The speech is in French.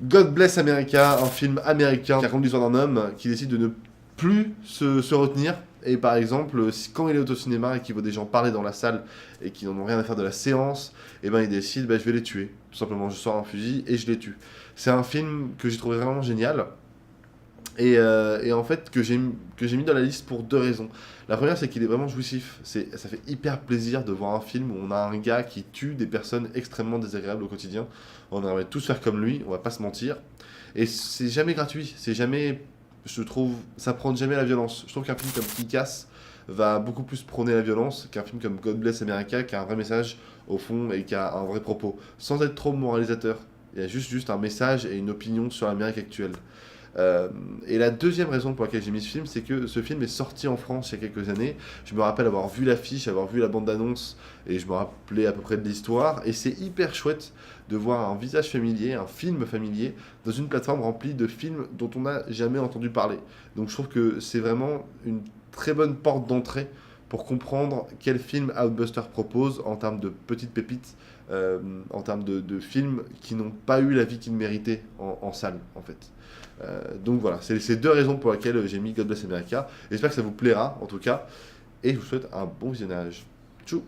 God Bless America, un film américain qui raconte l'histoire d'un homme qui décide de ne plus se retenir. Et par exemple, quand il est au cinéma et qu'il voit des gens parler dans la salle et qui n'en ont rien à faire de la séance, et ben il décide, je vais les tuer. Tout simplement, je sors un fusil et je les tue. C'est un film que j'ai trouvé vraiment génial. Et en fait, que j'ai mis dans la liste pour deux raisons. La première, c'est qu'il est vraiment jouissif. Ça fait hyper plaisir de voir un film où on a un gars qui tue des personnes extrêmement désagréables au quotidien. On aimerait tous faire comme lui, on va pas se mentir. Et c'est jamais gratuit, c'est jamais, je trouve, ça prend jamais la violence. Je trouve qu'un film comme Kick-Ass va beaucoup plus prôner la violence qu'un film comme God Bless America qui a un vrai message au fond et qui a un vrai propos, sans être trop moralisateur. Il y a juste un message et une opinion sur l'Amérique actuelle. Euh, et la deuxième raison pour laquelle j'ai mis ce film, c'est que ce film est sorti en France il y a quelques années. Je me rappelle avoir vu l'affiche, avoir vu la bande-annonce, et je me rappelais à peu près de l'histoire. Et c'est hyper chouette de voir un visage familier, un film familier, dans une plateforme remplie de films dont on n'a jamais entendu parler. Donc je trouve que c'est vraiment une très bonne porte d'entrée pour comprendre quel film Outbuster propose en termes de petites pépites, en termes de films qui n'ont pas eu la vie qu'ils méritaient en salle, en fait. Donc voilà, c'est ces deux raisons pour lesquelles j'ai mis God Bless America. J'espère que ça vous plaira, en tout cas, et je vous souhaite un bon visionnage. Tchou.